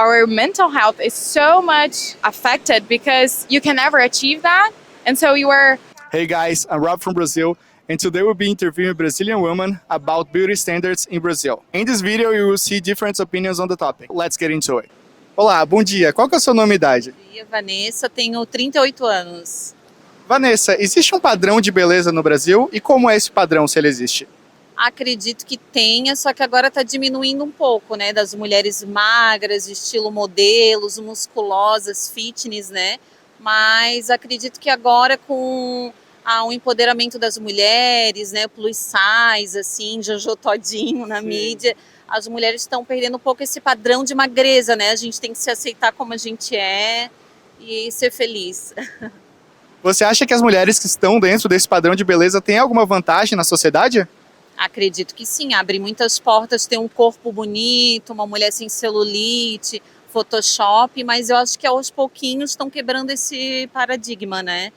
our mental health is so much affected because you can never achieve that. And so you are. Hey guys, I'm Rob from Brazil, and today we'll be interviewing a Brazilian woman about beauty standards in Brazil. In this video, you will see different opinions on the topic. Let's get into it. Olá, bom dia. Qual que é o seu nome e idade? Bom dia, Vanessa, tenho 38 anos. Vanessa, existe um padrão de beleza no Brasil? E como é esse padrão, se ele existe? Acredito que tenha, só que agora está diminuindo um pouco, né? Das mulheres magras, estilo modelos, musculosas, fitness, né? Mas acredito que agora com o empoderamento das mulheres, né? Plus size, assim, Jojo Todinho na mídia, as mulheres estão perdendo um pouco esse padrão de magreza, né? A gente tem que se aceitar como a gente é e ser feliz. Você acha que as mulheres que estão dentro desse padrão de beleza têm alguma vantagem na sociedade? Acredito que sim, abre muitas portas, ter um corpo bonito, uma mulher sem celulite, Photoshop, mas eu acho que aos pouquinhos estão quebrando esse paradigma, né?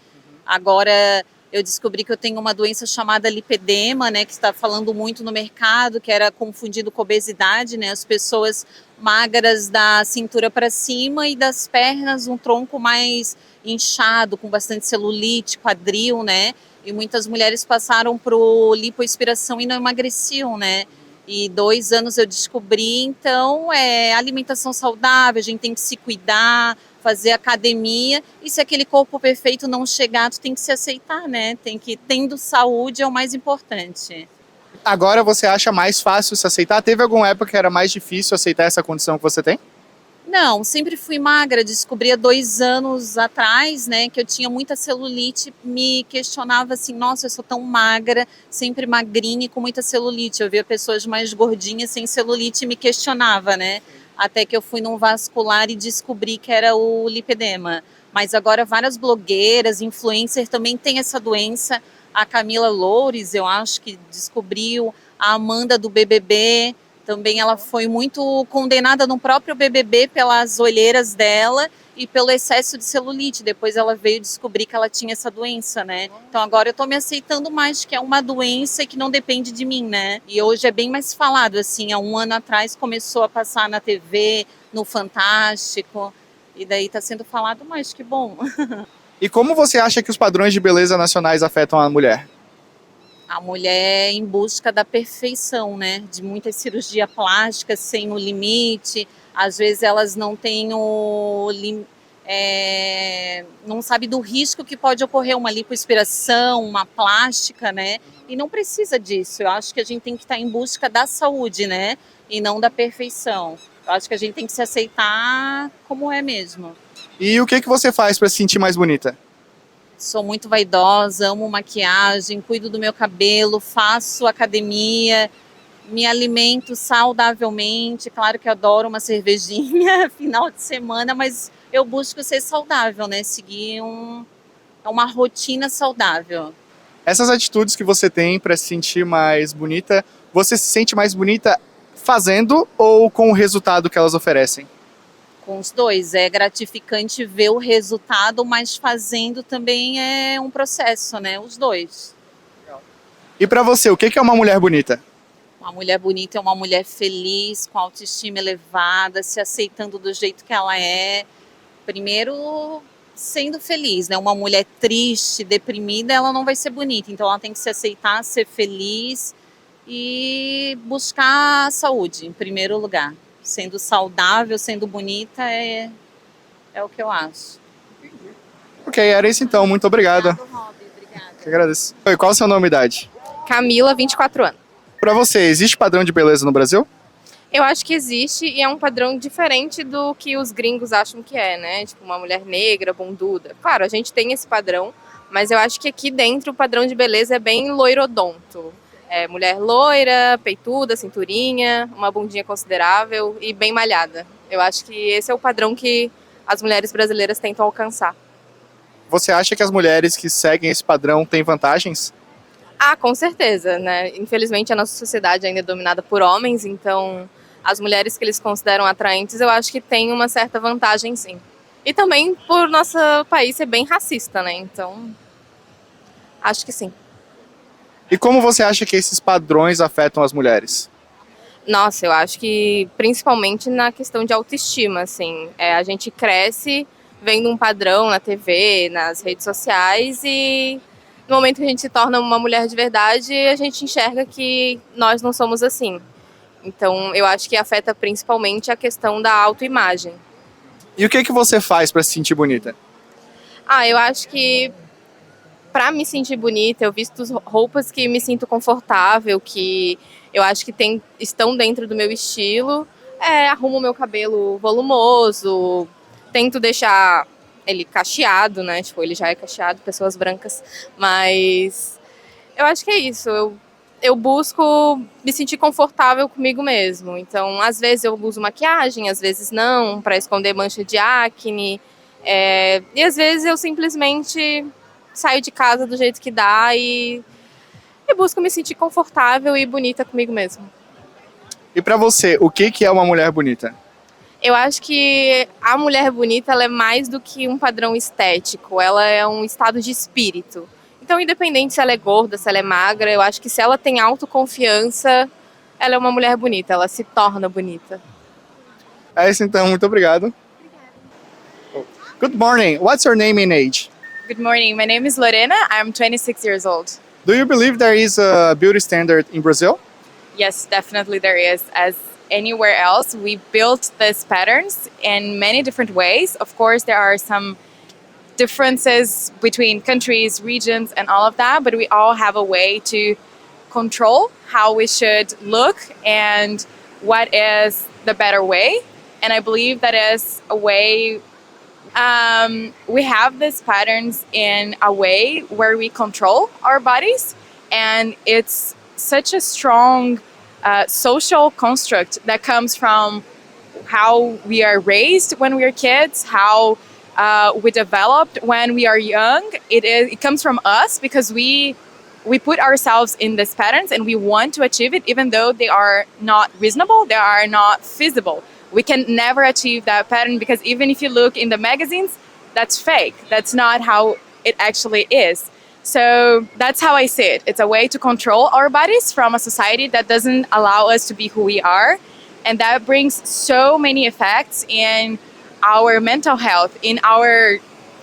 Agora eu descobri que eu tenho uma doença chamada lipedema, né, que está falando muito no mercado, que era confundido com obesidade, né? As pessoas magras da cintura para cima e das pernas um tronco mais inchado, com bastante celulite, quadril, né? E muitas mulheres passaram pro lipoaspiração e não emagreciam, né? E 2 anos eu descobri, então, alimentação saudável, a gente tem que se cuidar, fazer academia, e se aquele corpo perfeito não chegar, tu tem que se aceitar, né? Tendo saúde é o mais importante. Agora você acha mais fácil se aceitar? Teve alguma época que era mais difícil aceitar essa condição que você tem? Não, sempre fui magra, descobri há 2 anos atrás, né, que eu tinha muita celulite, me questionava assim, nossa, eu sou tão magra, sempre magrinha e com muita celulite, eu via pessoas mais gordinhas sem celulite e me questionava, né, até que eu fui num vascular e descobri que era o lipedema, mas agora várias blogueiras, influencers também têm essa doença, a Camila Loures, eu acho que descobriu, a Amanda do BBB, também ela foi muito condenada no próprio BBB pelas olheiras dela e pelo excesso de celulite. Depois ela veio descobrir que ela tinha essa doença, né? Então agora eu tô me aceitando mais, que é uma doença que não depende de mim, né? E hoje é bem mais falado, assim, há 1 ano atrás começou a passar na TV, no Fantástico, e daí tá sendo falado mais, que bom. E como você acha que os padrões de beleza nacionais afetam a mulher? A mulher em busca da perfeição, né? De muitas cirurgias plásticas sem o limite. Às vezes elas não têm não sabe do risco que pode ocorrer uma lipoaspiração, uma plástica, né? E não precisa disso. Eu acho que a gente tem que estar em busca da saúde, né? E não da perfeição. Eu acho que a gente tem que se aceitar como é mesmo. E o que você faz para se sentir mais bonita? Sou muito vaidosa, amo maquiagem, cuido do meu cabelo, faço academia, me alimento saudavelmente. Claro que eu adoro uma cervejinha final de semana, mas eu busco ser saudável, né? Seguir uma rotina saudável. Essas atitudes que você tem para se sentir mais bonita, você se sente mais bonita fazendo ou com o resultado que elas oferecem? Com os dois, é gratificante ver o resultado, mas fazendo também é um processo, né? Os dois. E para você, o que é uma mulher bonita? Uma mulher bonita é uma mulher feliz, com autoestima elevada, se aceitando do jeito que ela é. Primeiro, sendo feliz, né? Uma mulher triste, deprimida, ela não vai ser bonita. Então, ela tem que se aceitar, ser feliz e buscar a saúde, em primeiro lugar. Sendo saudável, sendo bonita, é o que eu acho. Ok, era isso então. Muito obrigado. Obrigado, Rob. Obrigada. Que agradeço. Oi, qual é o seu nome e idade? Camila, 24 anos. Para você, existe padrão de beleza no Brasil? Eu acho que existe e é um padrão diferente do que os gringos acham que é, né? Tipo, uma mulher negra, bunduda. Claro, a gente tem esse padrão, mas eu acho que aqui dentro o padrão de beleza é bem loirodonto. É mulher loira, peituda, cinturinha, uma bundinha considerável e bem malhada. Eu acho que esse é o padrão que as mulheres brasileiras tentam alcançar. Você acha que as mulheres que seguem esse padrão têm vantagens? Ah, com certeza, né? Infelizmente a nossa sociedade ainda é dominada por homens, então as mulheres que eles consideram atraentes eu acho que tem uma certa vantagem, sim. E também por nosso país ser bem racista, né? Então, acho que sim. E como você acha que esses padrões afetam as mulheres? Nossa, eu acho que principalmente na questão de autoestima, assim. A gente cresce vendo um padrão na TV, nas redes sociais e no momento que a gente se torna uma mulher de verdade, a gente enxerga que nós não somos assim. Então, eu acho que afeta principalmente a questão da autoimagem. E o que você faz para se sentir bonita? Eu acho que para me sentir bonita, eu visto roupas que me sinto confortável, que eu acho que estão dentro do meu estilo. Arrumo meu cabelo volumoso, tento deixar ele cacheado, né? Tipo, ele já é cacheado, pessoas brancas. Mas eu acho que é isso. Eu busco me sentir confortável comigo mesmo. Então, às vezes eu uso maquiagem, às vezes não, para esconder mancha de acne. E às vezes eu simplesmente saio de casa do jeito que dá e busco me sentir confortável e bonita comigo mesmo. E para você, o que é uma mulher bonita? Eu acho que a mulher bonita ela é mais do que um padrão estético, ela é um estado de espírito. Então, independente se ela é gorda, se ela é magra, eu acho que se ela tem autoconfiança, ela é uma mulher bonita, ela se torna bonita. É isso então, muito obrigado. Good morning, what's your name and age? Good morning. My name is Lorena. I'm 26 years old. Do you believe there is a beauty standard in Brazil? Yes, definitely there is. As anywhere else, we built these patterns in many different ways. Of course, there are some differences between countries, regions, and all of that, but we all have a way to control how we should look and what is the better way. And I believe that is a way. We have these patterns in a way where we control our bodies, and it's such a strong social construct that comes from how we are raised when we are kids, how we developed when we are young. It comes from us because we put ourselves in these patterns and we want to achieve it, even though they are not reasonable, they are not feasible. We can never achieve that pattern because even if you look in the magazines, that's fake. That's not how it actually is. So that's how I see it. It's a way to control our bodies from a society that doesn't allow us to be who we are. And that brings so many effects in our mental health, in our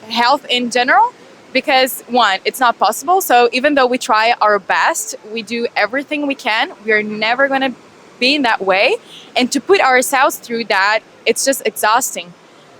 health in general, because one, it's not possible. So even though we try our best, we do everything we can, we are never going to be in that way. And to put ourselves through that, it's just exhausting.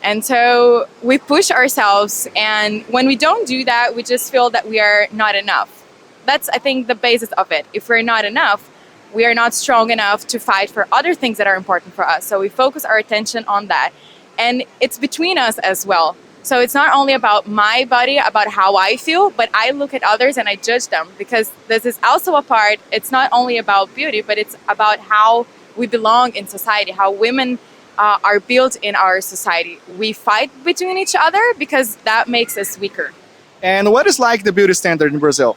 And so we push ourselves, and when we don't do that, we just feel that we are not enough. That's, I think, the basis of it. If we're not enough, we are not strong enough to fight for other things that are important for us. So we focus our attention on that. And it's between us as well. So it's not only about my body, about how I feel, but I look at others and I judge them, because this is also a part. It's not only about beauty, but it's about how we belong in society, how women are built in our society. We fight between each other because that makes us weaker. And what is like the beauty standard in Brazil?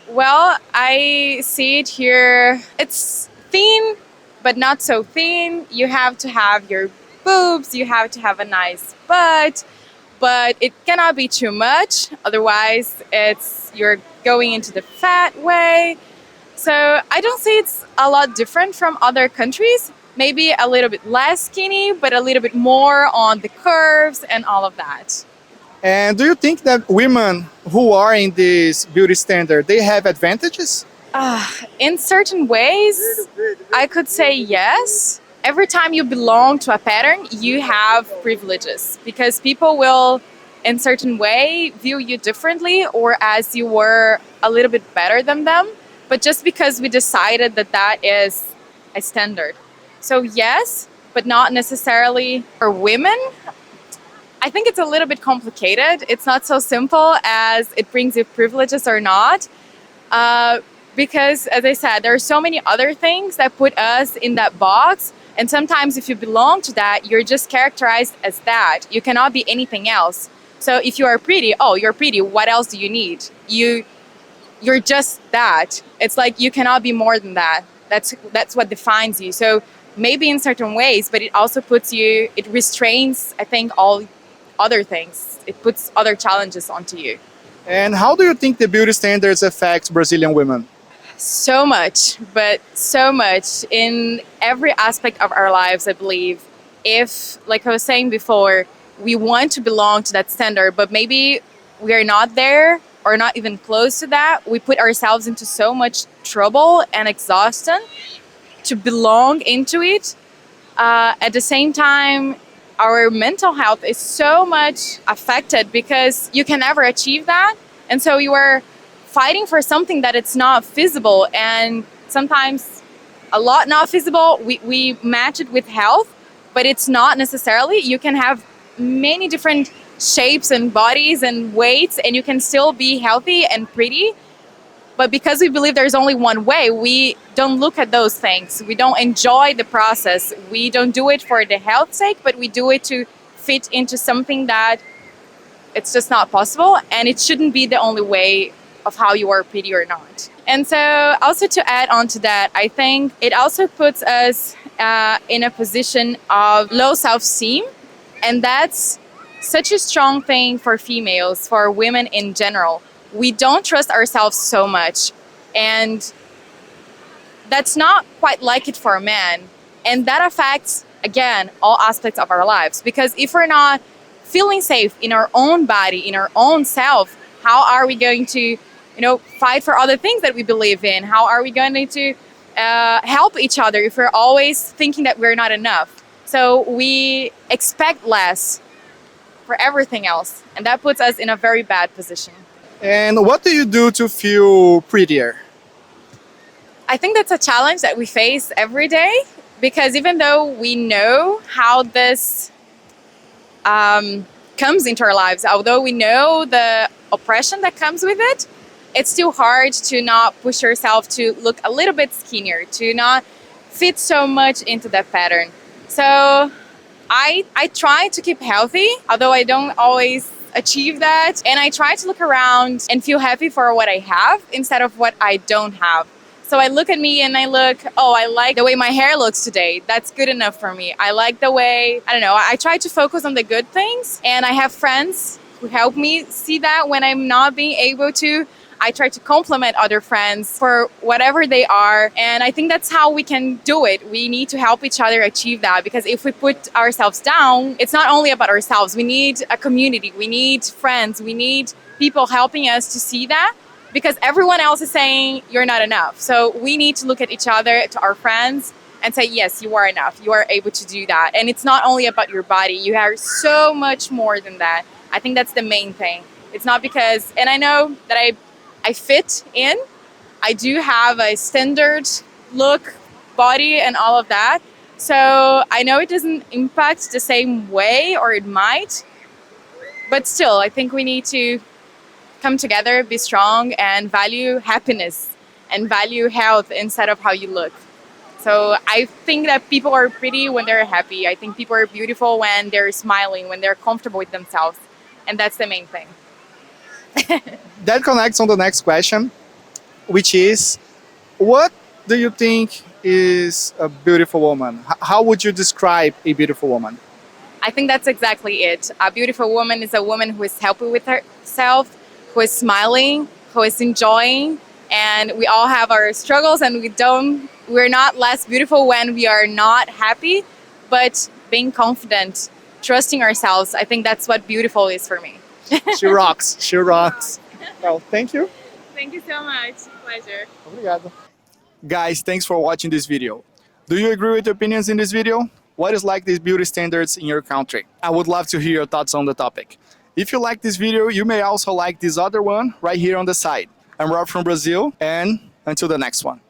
Well, I see it here. It's thin, but not so thin. You have to have your boobs, you have to have a nice butt, but it cannot be too much. Otherwise, you're going into the fat way. So I don't see it's a lot different from other countries. Maybe a little bit less skinny, but a little bit more on the curves and all of that. And do you think that women who are in this beauty standard, they have advantages? In certain ways, I could say yes. Every time you belong to a pattern, you have privileges, because people will, in certain way, view you differently or as you were a little bit better than them. But just because we decided that that is a standard. So yes, but not necessarily for women. I think it's a little bit complicated. It's not so simple as it brings you privileges or not. Because, as I said, there are so many other things that put us in that box. And sometimes if you belong to that, you're just characterized as that. You cannot be anything else. So if you are pretty, oh, you're pretty. What else do you need? You're just that. It's like you cannot be more than that. That's what defines you. So maybe in certain ways, but it also it restrains, I think, all other things. It puts other challenges onto you. And how do you think the beauty standards affect Brazilian women? So much, but so much in every aspect of our lives, I believe. If, like I was saying before, we want to belong to that standard, but maybe we are not there or not even close to that, we put ourselves into so much trouble and exhaustion to belong into it. At the same time, our mental health is so much affected because you can never achieve that. And so you are fighting for something that it's not feasible, and sometimes a lot not feasible. We match it with health, but it's not necessarily. You can have many different shapes and bodies and weights, and you can still be healthy and pretty. But because we believe there's only one way, we don't look at those things. We don't enjoy the process. We don't do it for the health's sake, but we do it to fit into something that it's just not possible, and it shouldn't be the only way of how you are pretty or not. And so also to add on to that, I think it also puts us in a position of low self-esteem, and that's such a strong thing for females, for women in general. We don't trust ourselves so much, and that's not quite like it for a man. And that affects, again, all aspects of our lives, because if we're not feeling safe in our own body, in our own self, how are we going to fight for other things that we believe in? How are we going to help each other if we're always thinking that we're not enough? So we expect less for everything else, and that puts us in a very bad position. And what do you do to feel prettier? I think that's a challenge that we face every day, because even though we know how this comes into our lives, although we know the oppression that comes with it, it's still hard to not push yourself to look a little bit skinnier, to not fit so much into that pattern. So I try to keep healthy, although I don't always achieve that. And I try to look around and feel happy for what I have instead of what I don't have. So I look at me and I look, oh, I like the way my hair looks today. That's good enough for me. I like the way, I don't know, I try to focus on the good things. And I have friends who help me see that when I'm not being able to. I try to compliment other friends for whatever they are. And I think that's how we can do it. We need to help each other achieve that, because if we put ourselves down, it's not only about ourselves. We need a community. We need friends. We need people helping us to see that, because everyone else is saying you're not enough. So we need to look at each other, to our friends, and say, yes, you are enough. You are able to do that. And it's not only about your body. You are so much more than that. I think that's the main thing. It's not because, and I know that I fit in. I do have a standard look, body, and all of that. So I know it doesn't impact the same way, or it might, but still, I think we need to come together, be strong, and value happiness and value health instead of how you look. So I think that people are pretty when they're happy. I think people are beautiful when they're smiling, when they're comfortable with themselves. And that's the main thing. That connects on the next question, which is, what do you think is a beautiful woman? How would you describe a beautiful woman? I think that's exactly it. A beautiful woman is a woman who is happy with herself, who is smiling, who is enjoying, and we all have our struggles, and we're not less beautiful when we are not happy, but being confident, trusting ourselves, I think that's what beautiful is for me. She rocks. She rocks. Well, thank you. Thank you so much. Pleasure. Obrigado. Guys, thanks for watching this video. Do you agree with the opinions in this video? What is like these beauty standards in your country? I would love to hear your thoughts on the topic. If you like this video, you may also like this other one right here on the side. I'm Rob from Brazil, and until the next one.